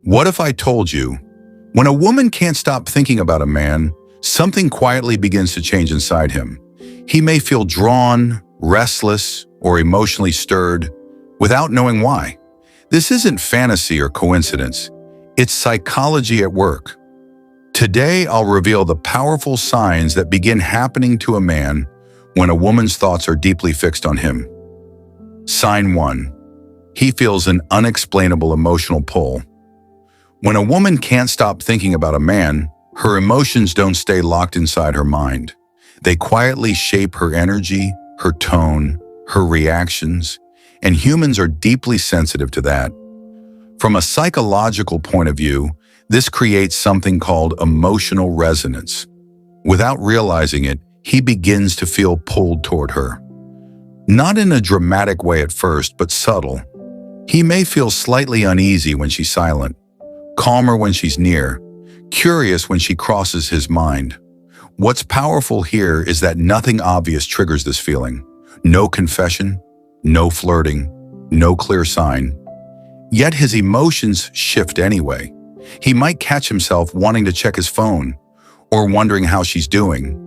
What if I told you, when a woman can't stop thinking about a man, something quietly begins to change inside him. He may feel drawn, restless, or emotionally stirred without knowing why. This isn't fantasy or coincidence. It's psychology at work. Today, I'll reveal the powerful signs that begin happening to a man when a woman's thoughts are deeply fixed on him. Sign 1. He feels an unexplainable emotional pull. When a woman can't stop thinking about a man, her emotions don't stay locked inside her mind. They quietly shape her energy, her tone, her reactions, and humans are deeply sensitive to that. From a psychological point of view, this creates something called emotional resonance. Without realizing it, he begins to feel pulled toward her. Not in a dramatic way at first, but subtle. He may feel slightly uneasy when she's silent, calmer when she's near, curious when she crosses his mind. What's powerful here is that nothing obvious triggers this feeling. No confession, no flirting, no clear sign. Yet his emotions shift anyway. He might catch himself wanting to check his phone, or wondering how she's doing,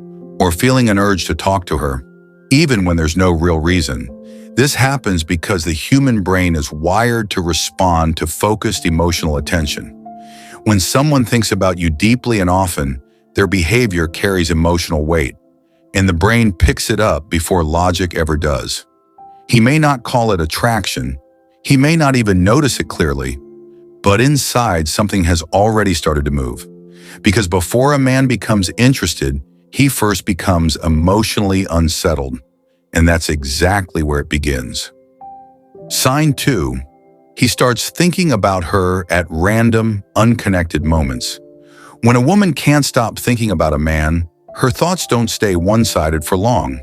or feeling an urge to talk to her, even when there's no real reason. This happens because the human brain is wired to respond to focused emotional attention. When someone thinks about you deeply and often, their behavior carries emotional weight, and the brain picks it up before logic ever does. He may not call it attraction, he may not even notice it clearly, but inside something has already started to move. Because before a man becomes interested, he first becomes emotionally unsettled, and that's exactly where it begins. Sign 2. He starts thinking about her at random, unconnected moments. When a woman can't stop thinking about a man, her thoughts don't stay one-sided for long.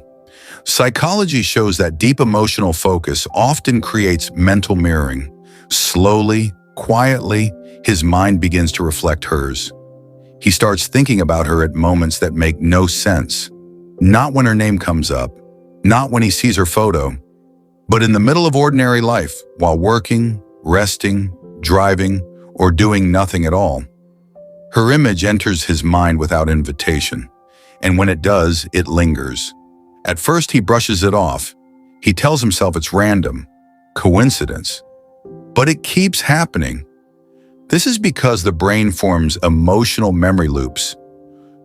Psychology shows that deep emotional focus often creates mental mirroring. Slowly, quietly, his mind begins to reflect hers. He starts thinking about her at moments that make no sense. Not when her name comes up, not when he sees her photo, but in the middle of ordinary life, while working, resting, driving, or doing nothing at all. Her image enters his mind without invitation, and when it does, it lingers. At first, he brushes it off. He tells himself it's random, coincidence, but it keeps happening. This is because the brain forms emotional memory loops.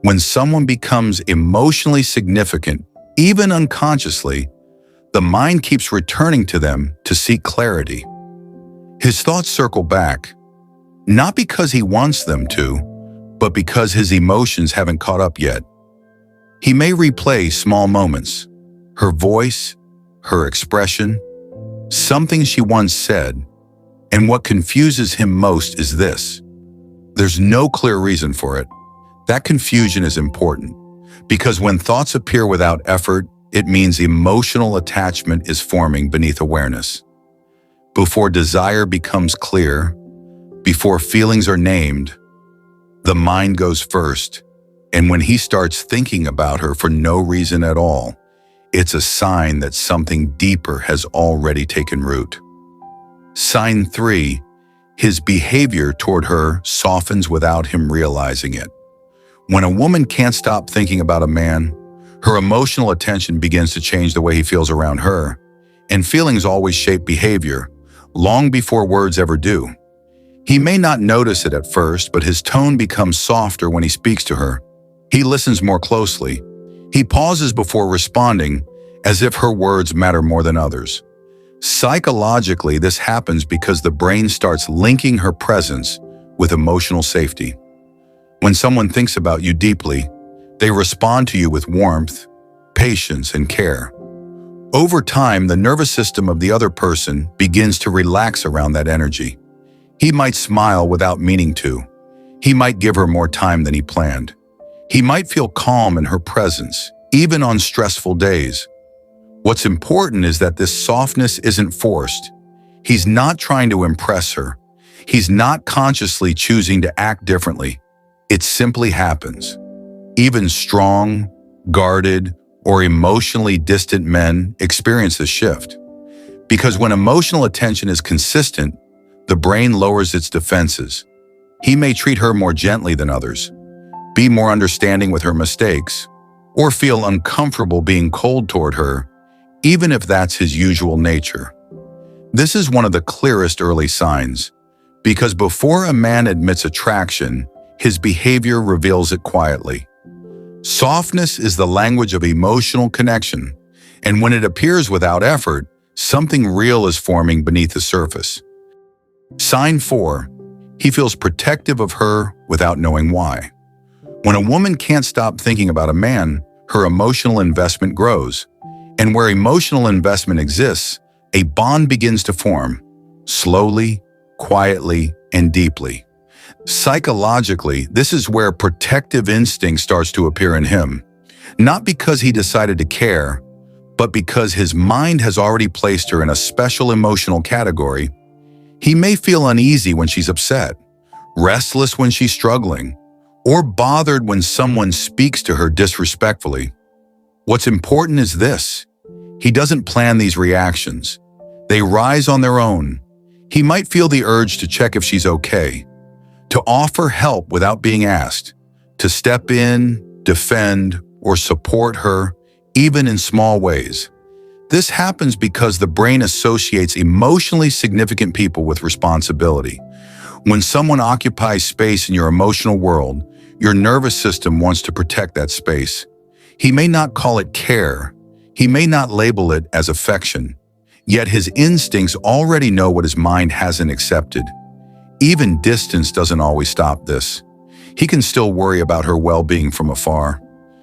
When someone becomes emotionally significant, even unconsciously, the mind keeps returning to them to seek clarity. His thoughts circle back, not because he wants them to, but because his emotions haven't caught up yet. He may replay small moments, her voice, her expression, something she once said, and what confuses him most is this. There's no clear reason for it. That confusion is important, because when thoughts appear without effort, it means emotional attachment is forming beneath awareness. Before desire becomes clear, before feelings are named, the mind goes first, and when he starts thinking about her for no reason at all, it's a sign that something deeper has already taken root. Sign 3, his behavior toward her softens without him realizing it. When a woman can't stop thinking about a man, her emotional attention begins to change the way he feels around her, and feelings always shape behavior, long before words ever do. He may not notice it at first, but his tone becomes softer when he speaks to her. He listens more closely. He pauses before responding, as if her words matter more than others. Psychologically, this happens because the brain starts linking her presence with emotional safety. When someone thinks about you deeply, they respond to you with warmth, patience, and care. Over time, the nervous system of the other person begins to relax around that energy. He might smile without meaning to. He might give her more time than he planned. He might feel calm in her presence, even on stressful days. What's important is that this softness isn't forced. He's not trying to impress her. He's not consciously choosing to act differently. It simply happens. Even strong, guarded, or emotionally distant men experience this shift. Because when emotional attention is consistent, the brain lowers its defenses. He may treat her more gently than others, be more understanding with her mistakes, or feel uncomfortable being cold toward her, even if that's his usual nature. This is one of the clearest early signs, because before a man admits attraction, his behavior reveals it quietly. Softness is the language of emotional connection, and when it appears without effort, something real is forming beneath the surface. Sign 4. He feels protective of her without knowing why. When a woman can't stop thinking about a man, her emotional investment grows. And where emotional investment exists, a bond begins to form, slowly, quietly, and deeply. Psychologically, this is where protective instinct starts to appear in him, not because he decided to care, but because his mind has already placed her in a special emotional category. He may feel uneasy when she's upset, restless when she's struggling, or bothered when someone speaks to her disrespectfully. What's important is this: he doesn't plan these reactions. They rise on their own. He might feel the urge to check if she's okay, to offer help without being asked, to step in, defend, or support her, even in small ways. This happens because the brain associates emotionally significant people with responsibility. When someone occupies space in your emotional world, your nervous system wants to protect that space. He may not call it care. He may not label it as affection. Yet his instincts already know what his mind hasn't accepted. Even distance doesn't always stop this. He can still worry about her well-being from afar,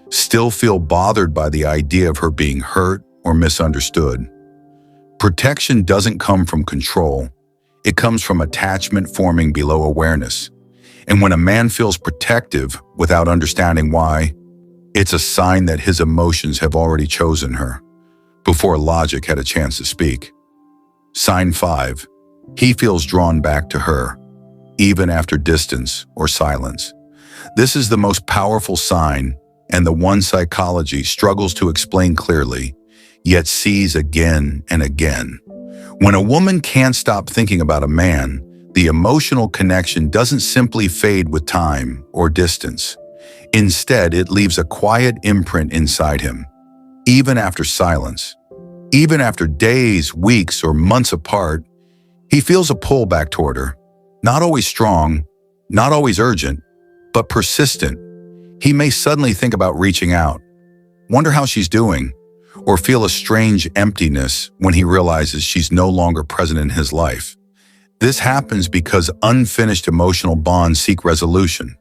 still feel bothered by the idea of her being hurt or misunderstood. Protection doesn't come from control. It comes from attachment forming below awareness. And when a man feels protective without understanding why, it's a sign that his emotions have already chosen her, before logic had a chance to speak. Sign 5. He feels drawn back to her, even after distance or silence. This is the most powerful sign, and the one psychology struggles to explain clearly, yet sees again and again. When a woman can't stop thinking about a man, the emotional connection doesn't simply fade with time or distance. Instead, it leaves a quiet imprint inside him, even after silence. Even after days, weeks, or months apart, he feels a pull back toward her. Not always strong, not always urgent, but persistent. He may suddenly think about reaching out, wonder how she's doing, or feel a strange emptiness when he realizes she's no longer present in his life. This happens because unfinished emotional bonds seek resolution.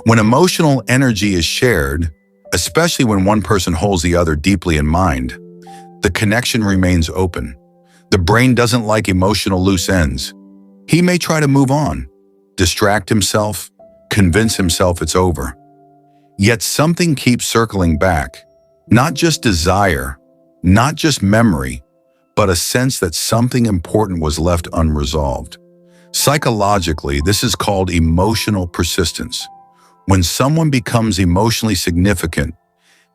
When emotional energy is shared, especially when one person holds the other deeply in mind, the connection remains open. The brain doesn't like emotional loose ends. He may try to move on, distract himself, convince himself it's over. Yet something keeps circling back, not just desire, not just memory, but a sense that something important was left unresolved. Psychologically, this is called emotional persistence. When someone becomes emotionally significant,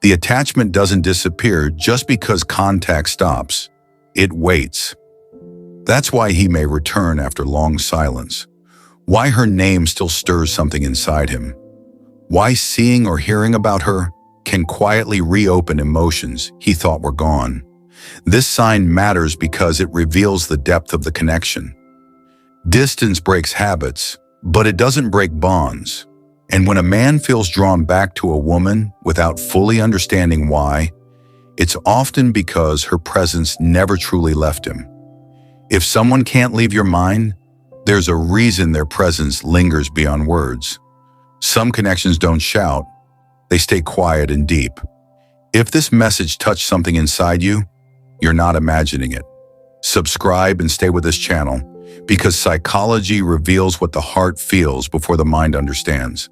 the attachment doesn't disappear just because contact stops. It waits. That's why he may return after long silence. Why her name still stirs something inside him. Why seeing or hearing about her can quietly reopen emotions he thought were gone. This sign matters because it reveals the depth of the connection. Distance breaks habits, but it doesn't break bonds. And when a man feels drawn back to a woman without fully understanding why, it's often because her presence never truly left him. If someone can't leave your mind, there's a reason their presence lingers beyond words. Some connections don't shout, they stay quiet and deep. If this message touched something inside you, you're not imagining it. Subscribe and stay with this channel, because psychology reveals what the heart feels before the mind understands.